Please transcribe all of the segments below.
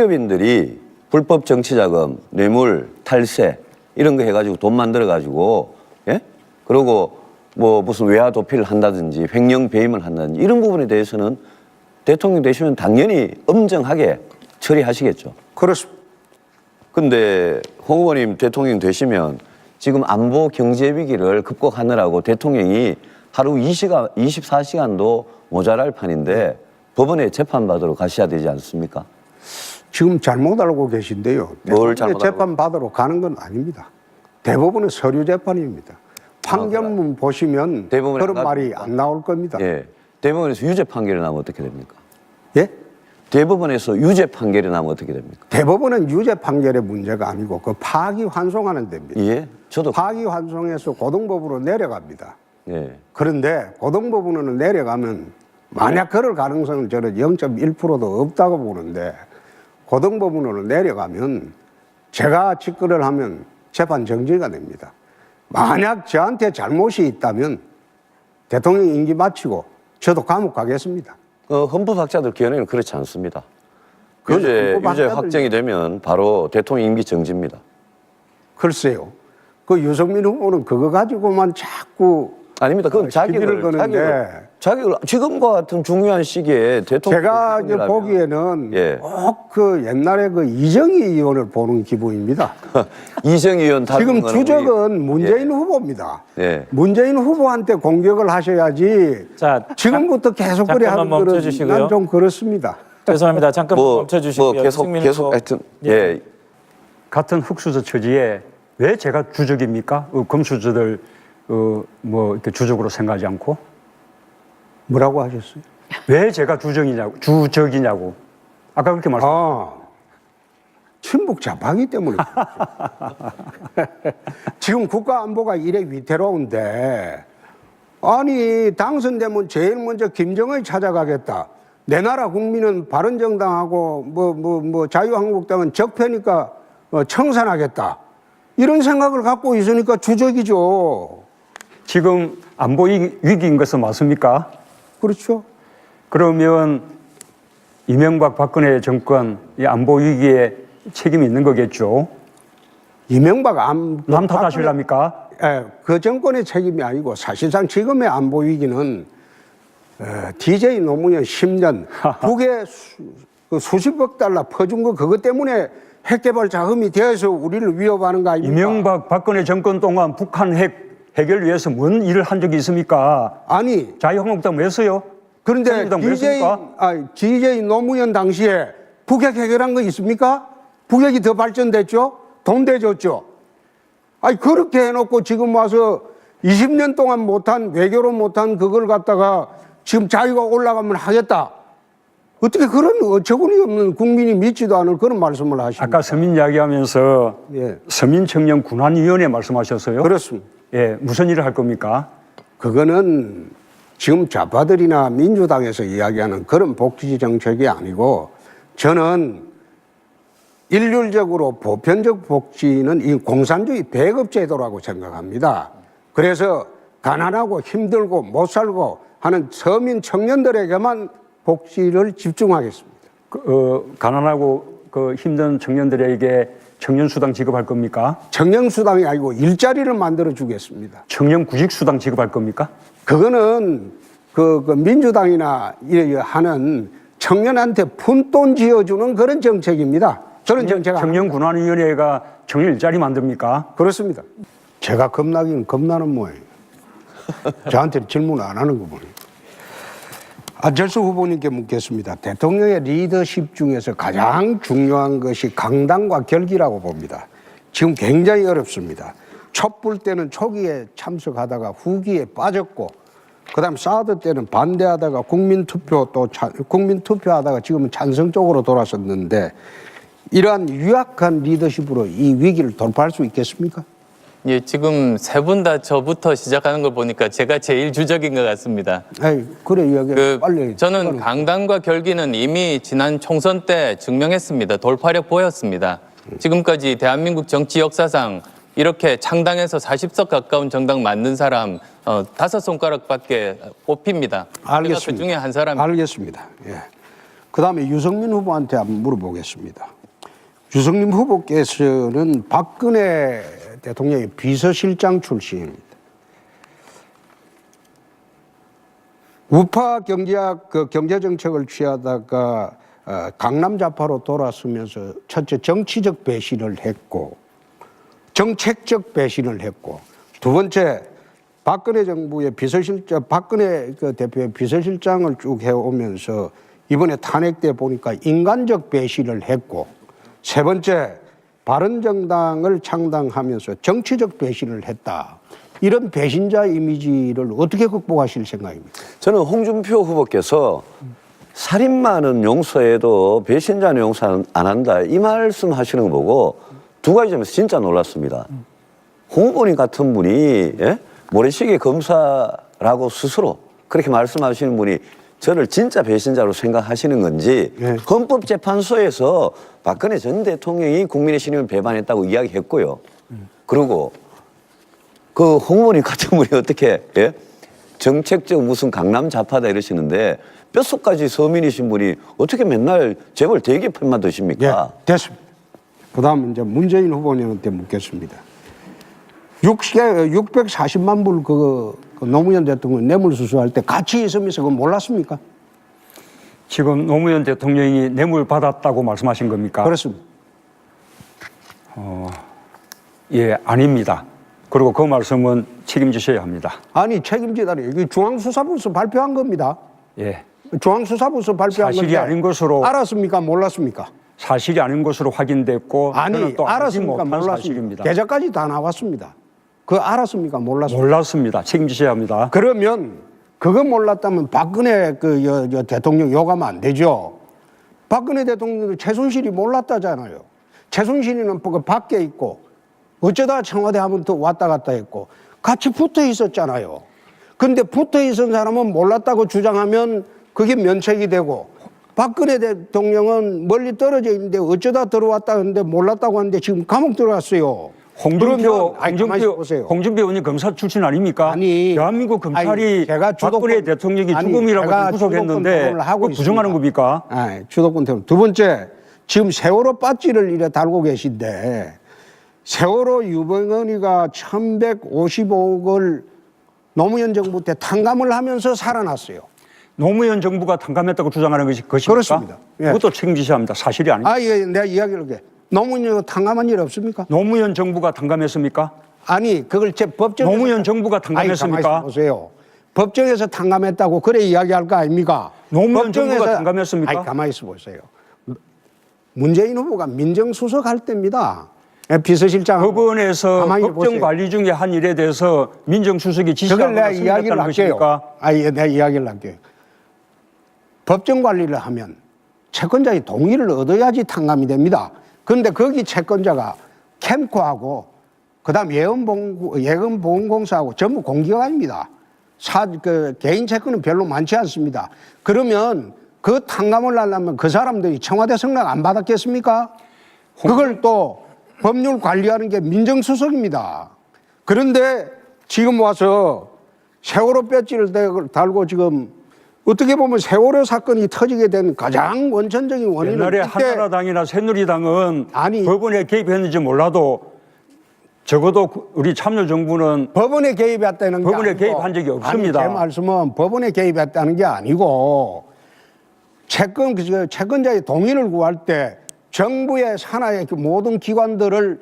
기업인들이 불법 정치자금, 뇌물, 탈세 이런 거 해가지고 돈 만들어가지고 예? 그리고 뭐 무슨 외화 도피를 한다든지 횡령 배임을 한다든지 이런 부분에 대해서는 대통령 되시면 당연히 엄정하게 처리하시겠죠. 그렇습니다. 근데 홍 후보님 대통령 되시면 지금 안보 경제 위기를 극복하느라고 대통령이 하루 24시간도 모자랄 판인데 법원에 재판받으러 가셔야 되지 않습니까? 지금 잘못 알고 계신데요. 뭘 잘못 알고? 재판받으러 가는 건 아닙니다. 대법원은 서류 재판입니다. 판결문 보시면 대법원에 그런 말이 안 나올 겁니다. 예. 대법원에서 유죄 판결이 나면 어떻게 됩니까? 예? 대법원에서 유죄 판결이 나면 어떻게 됩니까? 대법원은 유죄 판결의 문제가 아니고 그 파기환송하는 데입니다. 예. 저도 파기환송해서 고등법으로 내려갑니다. 예. 그런데 고등법원으로 내려가면 만약 그럴 가능성은 저는 0.1%도 없다고 보는데 고등법원으로 내려가면 제가 직거래를 하면 재판 정지가 됩니다. 만약 저한테 잘못이 있다면 대통령 임기 마치고 저도 감옥 가겠습니다. 헌법학자들 견해는 그렇지 않습니다. 그건 유죄 헌법학자들- 확정이 되면 바로 대통령 임기 정지입니다. 글쎄요. 그 유승민 후보는 그거 가지고만 자꾸 아닙니다. 그건 시비를 거는데 자격을 지금과 같은 중요한 시기에 대통령 제가 이제 보기에는 예. 꼭 그 옛날에 그 이정희 의원을 보는 기분입니다. 이정희 의원 지금 다루는 주적은 문재인 후보입니다. 예. 문재인 후보한테 공격을 하셔야지. 자, 지금부터 계속 그래 잠깐만 하는 거는 멈춰주시고요. 난 좀 그렇습니다. 죄송합니다. 잠깐 멈춰주시고요. 계속 승민 계속 후보. 하여튼 예. 같은 흑수저 처지에 왜 제가 주적입니까? 금수저들 뭐 이렇게 주적으로 생각하지 않고 뭐라고 하셨어요? 왜 제가 주적이냐고 아까 그렇게 말씀. 친북 좌파기 때문에. 지금 국가 안보가 이래 위태로운데 아니 당선되면 제일 먼저 김정을 찾아가겠다. 내 나라 국민은 바른정당하고 뭐 자유한국당은 적폐니까 청산하겠다. 이런 생각을 갖고 있으니까 주적이죠. 지금 안보 위기인 것은 맞습니까? 그렇죠. 그러면 이명박 박근혜 정권 이 안보 위기에 책임이 있는 거겠죠. 이명박 남 탓하실랍니까? 예, 그 정권의 책임이 아니고 사실상 지금의 안보 위기는 DJ 노무현 10년 북에 수십억 달러 퍼준 거 그것 때문에 핵개발 자금이 되어서 우리를 위협하는 거 아닙니까? 이명박 박근혜 정권 동안 북한 핵 해결 위해서 뭔 일을 한 적이 있습니까? 아니 자유한국당 왜 했어요? 그런데 새누리당 왜 했습니까? DJ 노무현 당시에 북핵 해결한 거 있습니까? 북핵이 더 발전됐죠? 돈 대줬죠? 아니 그렇게 해놓고 지금 와서 20년 동안 못한 외교로 못한 그걸 갖다가 지금 자유가 올라가면 하겠다. 어떻게 그런 어처구니 없는 국민이 믿지도 않을 그런 말씀을 하십니까? 아까 서민 이야기하면서 예. 서민청년 군안위원회 말씀하셨어요? 그렇습니다. 예, 무슨 일을 할 겁니까? 그거는 지금 좌파들이나 민주당에서 이야기하는 그런 복지 정책이 아니고 저는 일률적으로 보편적 복지는 이 공산주의 배급 제도라고 생각합니다. 그래서 가난하고 힘들고 못 살고 하는 서민 청년들에게만 복지를 집중하겠습니다. 가난하고 힘든 청년들에게 청년수당 지급할 겁니까? 청년수당이 아니고 일자리를 만들어 주겠습니다. 청년구직수당 지급할 겁니까? 그거는 그 민주당이나 하는 청년한테 푼돈 지어주는 그런 정책입니다. 그런 정책 청년군안위원회가 청년 일자리 만듭니까? 그렇습니다. 제가 겁나긴 겁나는 모양이에요. 저한테 질문 안 하는 거 보니. 안철수 후보님께 묻겠습니다. 대통령의 리더십 중에서 가장 중요한 것이 강당과 결기라고 봅니다. 지금 굉장히 어렵습니다. 촛불 때는 초기에 참석하다가 후기에 빠졌고 그다음 사드 때는 반대하다가 국민투표하다가 지금은 찬성 쪽으로 돌아섰는데 이러한 유약한 리더십으로 이 위기를 돌파할 수 있겠습니까? 예, 지금 세 분 다 저부터 시작하는 걸 보니까 제가 제일 주적인 것 같습니다. 에이, 그래 이야기 빨리. 저는 강당과 결기는 이미 지난 총선 때 증명했습니다. 돌파력 보였습니다. 지금까지 대한민국 정치 역사상 이렇게 창당해서 40석 가까운 정당 만든 사람 5손가락밖에 뽑힙니다. 제가 그 중에 한 사람. 알겠습니다. 예. 그다음에 유승민 후보한테 한번 물어보겠습니다. 유승민 후보께서는 박근혜 대통령의 비서실장 출신입니다. 우파 경제학 경제정책을 취하다가 강남 좌파로 돌아서면서 첫째 정치적 배신을 했고 정책적 배신을 했고 두 번째 박근혜 정부의 비서실장 박근혜 그 대표의 비서실장을 쭉 해오면서 이번에 탄핵 때 보니까 인간적 배신을 했고 세 번째 바른정당을 창당하면서 정치적 배신을 했다. 이런 배신자 이미지를 어떻게 극복하실 생각입니까? 저는 홍준표 후보께서 살인마는 용서해도 배신자는 용서 안 한다. 이 말씀 하시는 거 보고 두 가지 점에서 진짜 놀랐습니다. 홍 후보님 같은 분이 모래시계 검사라고 스스로 그렇게 말씀하시는 분이 저를 진짜 배신자로 생각하시는 건지 헌법재판소에서 박근혜 전 대통령이 국민의 신임을 배반했다고 이야기했고요. 그리고 그 홍 후보님 같은 분이 어떻게 정책적 무슨 강남 좌파다 이러시는데 뼛속까지 서민이신 분이 어떻게 맨날 재벌 대기 편만 드십니까? 됐습니다. 그다음 이제 문재인 후보님한테 묻겠습니다. 640만 불 그 노무현 대통령 뇌물수수할 때 같이 있으면서 그거 몰랐습니까? 지금 노무현 대통령이 뇌물 받았다고 말씀하신 겁니까? 그렇습니다. 예, 아닙니다. 그리고 그 말씀은 책임지셔야 합니다. 아니 책임지다니 이게 중앙수사부에서 발표한 겁니다. 예, 중앙수사부에서 발표한 사실이 건데 아닌 것으로 알았습니까? 몰랐습니까? 사실이 아닌 것으로 확인됐고 아니 저는 또 알지 알았습니까? 못한 몰랐습니까? 사실입니다. 계좌까지 다 나왔습니다. 그거 알았습니까? 몰랐습니까? 몰랐습니다. 책임지셔야 합니다. 그러면 그거 몰랐다면 박근혜 대통령 욕하면 안 되죠. 박근혜 대통령도 최순실이 몰랐다잖아요. 최순실이는 그 밖에 있고 어쩌다 청와대 하면 또 왔다 갔다 했고 같이 붙어 있었잖아요. 근데 붙어 있은 사람은 몰랐다고 주장하면 그게 면책이 되고 박근혜 대통령은 멀리 떨어져 있는데 어쩌다 들어왔다 하는데 몰랐다고 하는데 지금 감옥 들어갔어요. 홍준표 보세요. 의원님 검사 출신 아닙니까? 아니, 대한민국 검찰이 아니, 제가 박근혜 대통령이 아니, 죽음이라고 제가 구속했는데 주도권 토론을 하고 그걸 부정하는 있습니다. 겁니까? 아, 주도권 토론. 두 번째, 지금 세월호 배지를 이래 달고 계신데 세월호 유병언이가 1,155억을 노무현 정부 때 탕감을 하면서 살아났어요. 노무현 정부가 탕감했다고 주장하는 것이 것입니까? 그렇습니다. 예. 그것도 책임지셔야 합니다. 사실이 아닙니다. 아, 예, 내가 이야기를 할게. 노무현 탕감한 일 없습니까? 노무현 정부가 탕감했습니까? 아니, 그걸 제 법정에서 노무현 정부가 탕감했습니까? 가만히 보세요. 법정에서 탕감했다고 그래 이야기할 거 아닙니까? 노무현 정부가 탕감했습니까? 아니, 가만히 있어 보세요. 문재인 후보가 민정수석 할 때입니다. 비서실장 법원에서 법정 관리 중에 한 일에 대해서 민정수석이 지시하거나 내가 이야기를 승인했다는 것입니까? 할게요. 아, 예, 내가 이야기를 할게요. 법정 관리를 하면 채권자의 동의를 얻어야지 탕감이 됩니다. 그런데 거기 채권자가 캠코하고 그다음 예금보험공사하고 전부 공기관입니다. 개인 채권은 별로 많지 않습니다. 그러면 그 탕감을 하려면 그 사람들이 청와대 승낙 안 받았겠습니까? 그걸 또 법률 관리하는 게 민정수석입니다. 그런데 지금 와서 세월호 배지를 달고 지금 어떻게 보면 세월호 사건이 터지게 된 가장 원천적인 원인은 옛날에 한나라당이나 새누리당은 아니, 법원에 개입했는지 몰라도 적어도 우리 참여정부는 법원에 개입했다는 게 법원에 아니고, 개입한 적이 없습니다. 아니, 제 말씀은 법원에 개입했다는 게 아니고 채권자의 동의를 구할 때 정부의 산하의 그 모든 기관들을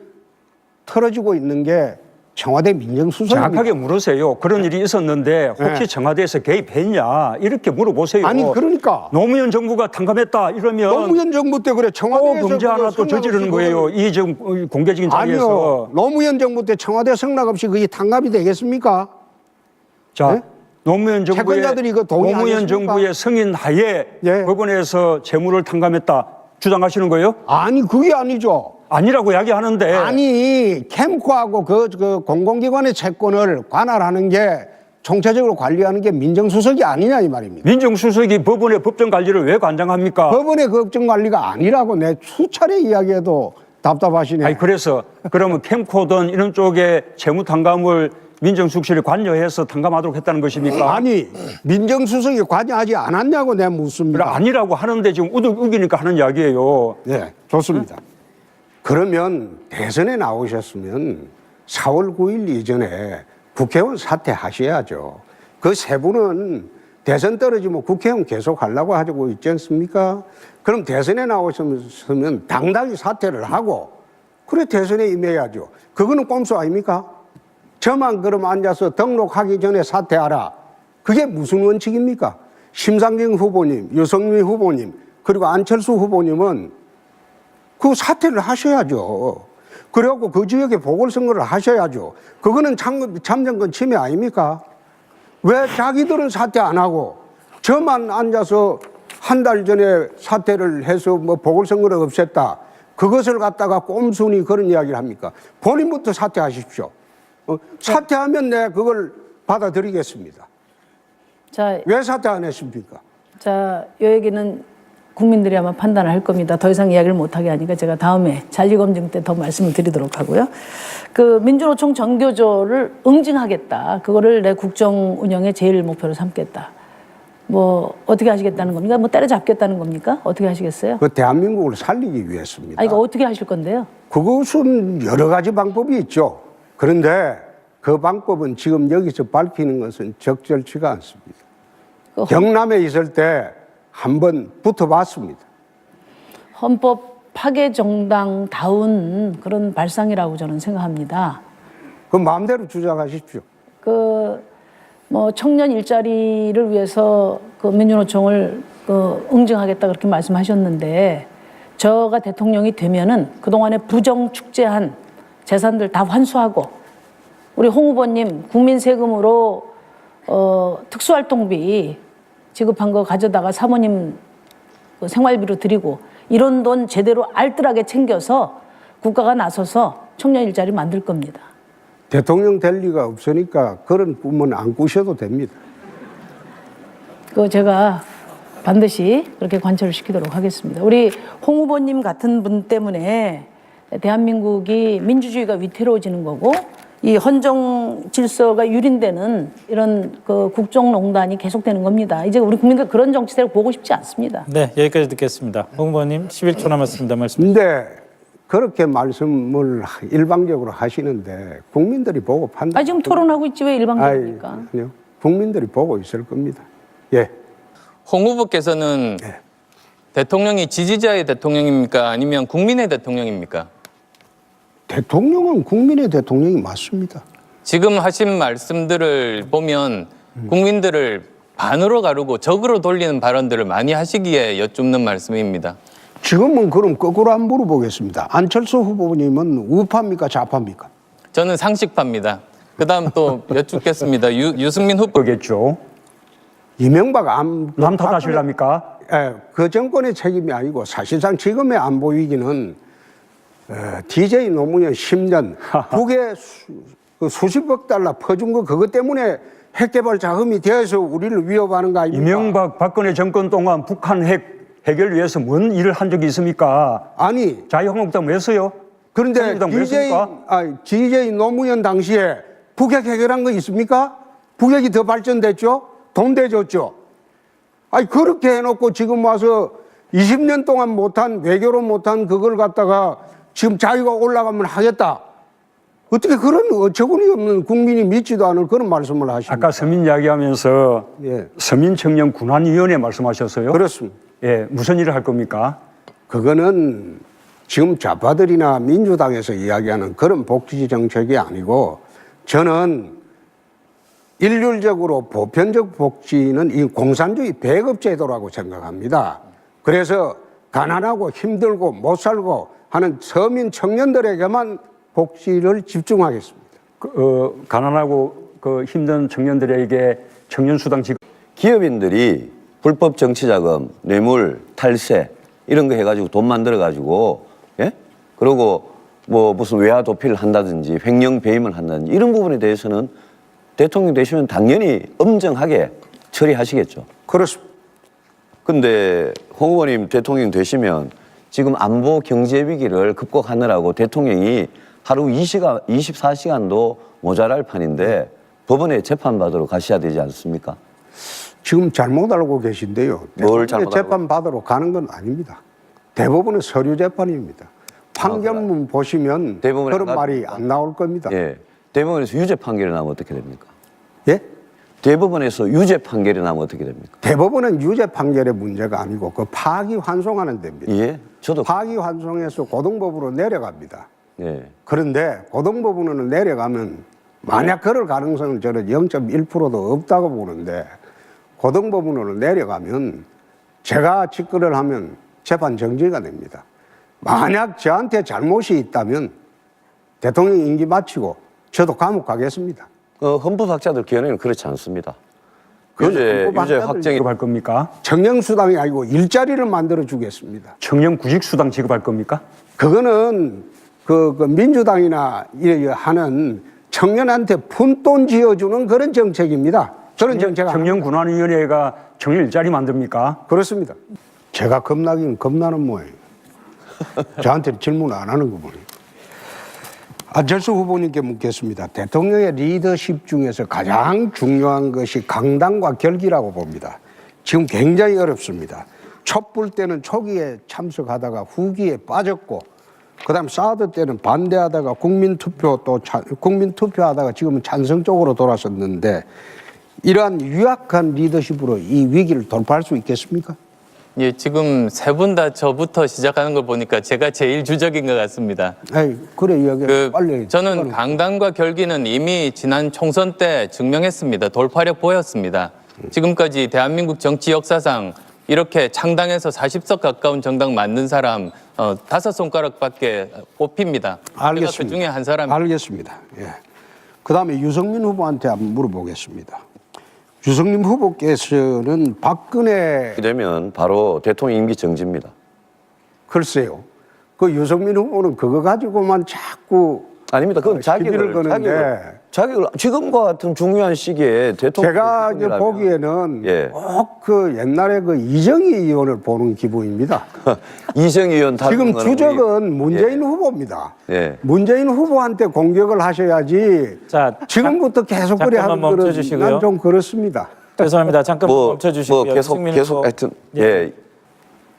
털어주고 있는 게 청와대 민정수석입니다. 정확하게 물으세요. 그런 일이 있었는데 혹시 네. 청와대에서 개입했냐 이렇게 물어보세요. 아니 그러니까 노무현 정부가 탕감했다 이러면 노무현 정부 때 그래 또 청와대에서 범죄 하나 또 저지르는 거예요. 이 지금 공개적인 자리에서. 아니요. 노무현 정부 때 청와대 승낙 없이 그게 탕감이 되겠습니까? 자, 네? 노무현 채권자들이 그 동의 안 노무현 했습니까? 정부의 승인 하에 예. 법원에서 재물을 탕감했다 주장하시는 거예요? 아니 그게 아니죠. 아니라고 이야기하는데. 아니 캠코하고 그 공공기관의 채권을 관할하는 게 총체적으로 관리하는 게 민정수석이 아니냐 이 말입니다. 민정수석이 법원의 법정 관리를 왜 관장합니까? 법원의 법정 관리가 아니라고 내 수차례 이야기해도 답답하시네. 아니 그래서 그러면 캠코든 이런 쪽에 채무 탕감을 민정수석실이 관여해서 탕감하도록 했다는 것입니까? 아니 민정수석이 관여하지 않았냐고 내가 그래, 묻습니다. 아니라고 하는데 지금 우기니까 하는 이야기예요. 네, 좋습니다. 그러면 대선에 나오셨으면 4월 9일 이전에 국회의원 사퇴하셔야죠. 그 세 분은 대선 떨어지면 국회의원 계속 하려고 하고 있지 않습니까? 그럼 대선에 나오셨으면 당당히 사퇴를 하고 그래 대선에 임해야죠. 그거는 꼼수 아닙니까? 저만 그럼 앉아서 등록하기 전에 사퇴하라. 그게 무슨 원칙입니까? 심상정 후보님, 유승민 후보님, 그리고 안철수 후보님은 그 사퇴를 하셔야죠. 그리고 그 지역에 보궐선거를 하셔야죠. 그거는 참정권 침해 아닙니까? 왜 자기들은 사퇴 안 하고 저만 앉아서 한 달 전에 사퇴를 해서 뭐 보궐선거를 없앴다. 그것을 갖다가 꼼수니 그런 이야기를 합니까? 본인부터 사퇴하십시오. 사퇴하면 내가 그걸 받아들이겠습니다. 자, 왜 사퇴 안 했습니까? 자, 이 얘기는 국민들이 아마 판단을 할 겁니다. 더 이상 이야기를 못하게 하니까 제가 다음에 잔리검증 때 더 말씀을 드리도록 하고요. 그 민주노총 정교조를 응징하겠다. 그거를 내 국정 운영의 제일 목표로 삼겠다. 뭐 어떻게 하시겠다는 겁니까? 뭐 때려잡겠다는 겁니까? 어떻게 하시겠어요? 그 대한민국을 살리기 위해서입니다. 아, 이거 어떻게 하실 건데요? 그것은 여러 가지 방법이 있죠. 그런데 그 방법은 지금 여기서 밝히는 것은 적절치가 않습니다. 그 경남에 있을 때 한번 붙어봤습니다. 헌법 파괴 정당다운 그런 발상이라고 저는 생각합니다. 그 마음대로 주장하십시오. 뭐 청년 일자리를 위해서 그 민주노총을 응징하겠다 그렇게 말씀하셨는데 저가 대통령이 되면은 그동안에 부정 축제한 재산들 다 환수하고 우리 홍 후보님 국민 세금으로 특수활동비 지급한 거 가져다가 사모님 그 생활비로 드리고 이런 돈 제대로 알뜰하게 챙겨서 국가가 나서서 청년 일자리 만들 겁니다. 대통령 될 리가 없으니까 그런 꿈은 안 꾸셔도 됩니다. 그 제가 반드시 그렇게 관철을 시키도록 하겠습니다. 우리 홍 후보님 같은 분 때문에 대한민국이 민주주의가 위태로워지는 거고 이 헌정 질서가 유린되는 이런 그 국정농단이 계속되는 겁니다. 이제 우리 국민들 그런 정치대로 보고 싶지 않습니다. 네, 여기까지 듣겠습니다. 홍 후보님 11초 남았습니다. 말씀. 근데 그렇게 말씀을 일방적으로 하시는데 국민들이 보고 판단. 아, 지금 토론하고 있지 왜 일방적입니까? 아니요. 국민들이 보고 있을 겁니다. 예. 홍 후보께서는 대통령이 지지자의 대통령입니까? 아니면 국민의 대통령입니까? 대통령은 국민의 대통령이 맞습니다. 지금 하신 말씀들을 보면 국민들을 반으로 가르고 적으로 돌리는 발언들을 많이 하시기에 여쭙는 말씀입니다. 지금은 그럼 거꾸로 한번 물어보겠습니다. 안철수 후보님은 우파입니까 좌파입니까? 저는 상식파입니다. 그다음 또 여쭙겠습니다. 유승민 후보. 그겠죠. 이명박 남 탓하실랍니까? 예, 그 정권의 책임이 아니고 사실상 지금의 안보 위기는 DJ 노무현 10년 북에 수십억 달러 퍼준 거 그것 때문에 핵개발 자금이 되어서 우리를 위협하는 거 아닙니까? 이명박 박근혜 정권 동안 북한 핵 해결 위해서 뭔 일을 한 적이 있습니까? 아니 자유한국당 왜 써요? 그런데 한국당 왜 씁니까? DJ 노무현 당시에 북핵 해결한 거 있습니까? 북핵이 더 발전됐죠? 돈 대줬죠? 아니 그렇게 해놓고 지금 와서 20년 동안 못한 외교로 못한 그걸 갖다가 지금 자유가 올라가면 하겠다. 어떻게 그런 어처구니 없는 국민이 믿지도 않을 그런 말씀을 하십니까? 아까 서민 이야기하면서 예. 서민 청년 군안위원회 말씀하셨어요? 그렇습니다. 예, 무슨 일을 할 겁니까? 그거는 지금 좌파들이나 민주당에서 이야기하는 그런 복지 정책이 아니고 저는 일률적으로 보편적 복지는 이 공산주의 배급 제도라고 생각합니다. 그래서 가난하고 힘들고 못 살고 하는 서민 청년들에게만 복지를 집중하겠습니다. 가난하고 그 힘든 청년들에게 청년수당 지급. 기업인들이 불법 정치자금, 뇌물, 탈세 이런 거 해가지고 돈 만들어가지고 예? 그리고 뭐 무슨 외화 도피를 한다든지 횡령 배임을 한다든지 이런 부분에 대해서는 대통령 되시면 당연히 엄정하게 처리하시겠죠. 그렇습니다. 근데 홍 후보님 대통령 되시면 지금 안보 경제 위기를 극복하느라고 대통령이 하루 24시간도 모자랄 판인데 법원에 재판받으러 가셔야 되지 않습니까? 지금 잘못 알고 계신데요. 뭘 잘못 알고? 재판 받으러 가는 건 아닙니다. 대법원은 서류 재판입니다. 판결문 보시면 대법원에 그런 안 말이 가십니까? 안 나올 겁니다. 예. 대법원에서 유죄 판결이 나면 어떻게 됩니까? 예? 대법원에서 유죄 판결이 나면 어떻게 됩니까? 대법원은 유죄 판결의 문제가 아니고 그 파기환송하는 데입니다. 예. 저도 파기환송해서 고등법으로 내려갑니다. 예. 그런데 고등법원으로 내려가면 만약 그럴 가능성은 저는 0.1%도 없다고 보는데 고등법원으로 내려가면 제가 직거래를 하면 재판 정지가 됩니다. 만약 저한테 잘못이 있다면 대통령 임기 마치고 저도 감옥 가겠습니다. 헌법학자들 견해는 그렇지 않습니다. 유죄 헌법학자들 확정이 지급할 겁니까? 청년수당이 아니고 일자리를 만들어 주겠습니다. 청년 구직수당 지급할 겁니까? 그거는 그 민주당이나 하는 청년한테 푼돈 지어주는 그런 정책입니다. 저는 정책 안 청년군안위원회가 청년 일자리 만듭니까? 그렇습니다. 제가 겁나긴 겁나는 모양이에요. 저한테 질문 안 하는 거 보니. 안철수 후보님께 묻겠습니다. 대통령의 리더십 중에서 가장 중요한 것이 강당과 결기라고 봅니다. 지금 굉장히 어렵습니다. 촛불 때는 초기에 참석하다가 후기에 빠졌고, 그다음 사드 때는 반대하다가 국민투표하다가 지금은 찬성 쪽으로 돌아섰는데, 이러한 유약한 리더십으로 이 위기를 돌파할 수 있겠습니까? 예, 지금 세 분 다 저부터 시작하는 걸 보니까 제가 제일 주적인 것 같습니다. 아이, 그래 이야기 빨리. 저는 강당과 결기는 이미 지난 총선 때 증명했습니다. 돌파력 보였습니다. 지금까지 대한민국 정치 역사상 이렇게 창당해서 40석 가까운 정당 만든 사람 5손가락밖에 뽑힙니다. 알겠습니다. 제가 그 중에 한 사람. 알겠습니다. 예. 그다음에 유승민 후보한테 한번 물어보겠습니다. 유승민 후보께서는 박근혜 되면 바로 대통령 임기 정지입니다. 글쎄요. 그 유승민 후보는 그거 가지고만 자꾸 아닙니다. 그건 시비를 거는데 자격을 지금과 같은 중요한 시기에 대통령 제가 이제 보기에는 예. 꼭 그 옛날에 그 이정희 의원을 보는 기분입니다. 이정희 의원 지금 거는 주적은 문재인 예. 후보입니다. 예. 문재인 후보한테 공격을 하셔야지. 자, 지금부터 계속 그래 하는 잠깐만 거는 멈춰주시고요. 난 좀 그렇습니다. 죄송합니다. 잠깐 멈춰주시고요. 계속 승민 후보. 하여튼 예.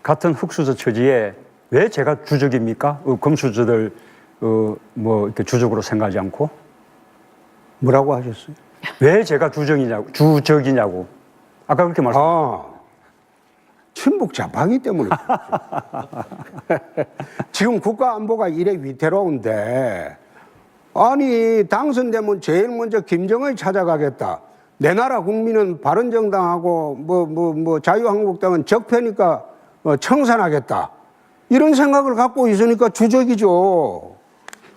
같은 흙수저 처지에 왜 제가 주적입니까? 금수저들 뭐 이렇게 주적으로 생각하지 않고 뭐라고 하셨어요? 왜 제가 주적이냐고 아까 그렇게 말씀. 친북 좌파기 때문에. 지금 국가 안보가 이래 위태로운데, 아니 당선되면 제일 먼저 김정을 찾아가겠다. 내 나라 국민은 바른정당하고 자유한국당은 적폐니까 청산하겠다. 이런 생각을 갖고 있으니까 주적이죠.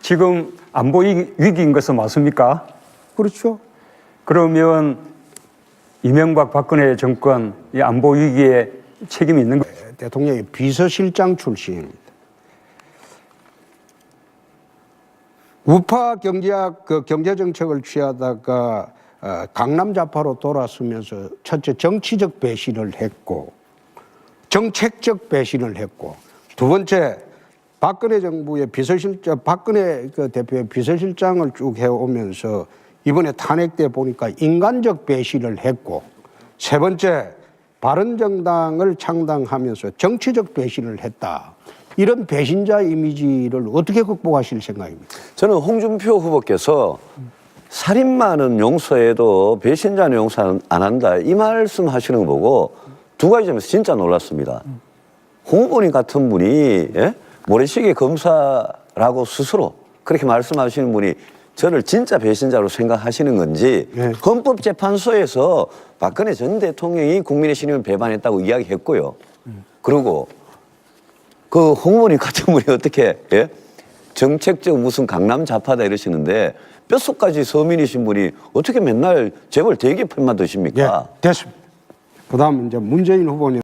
지금 안보 위기인 것은 맞습니까? 그렇죠. 그러면 이명박 박근혜 정권 이 안보 위기에 책임이 있는 거. 대통령이 비서실장 출신입니다. 우파 경제학 경제정책을 취하다가 강남 좌파로 돌아서면서 첫째 정치적 배신을 했고 정책적 배신을 했고 두 번째 박근혜 정부의 박근혜 대표의 비서실장을 쭉 해오면서 이번에 탄핵 때 보니까 인간적 배신을 했고 세 번째 바른정당을 창당하면서 정치적 배신을 했다. 이런 배신자 이미지를 어떻게 극복하실 생각입니까? 저는 홍준표 후보께서 살인마는 용서해도 배신자는 용서 안 한다 이 말씀 하시는 거 보고 두 가지 점에서 진짜 놀랐습니다. 홍 후보님 같은 분이 모래시계 검사라고 스스로 그렇게 말씀하시는 분이 저를 진짜 배신자로 생각하시는 건지 헌법재판소에서 박근혜 전 대통령이 국민의 신임을 배반했다고 이야기했고요. 그리고 그 홍 후보님 같은 분이 어떻게 정책적 무슨 강남 좌파다 이러시는데 뼛속까지 서민이신 분이 어떻게 맨날 재벌 대기업만 드십니까? 됐습니다. 그다음 이제 문재인 후보님.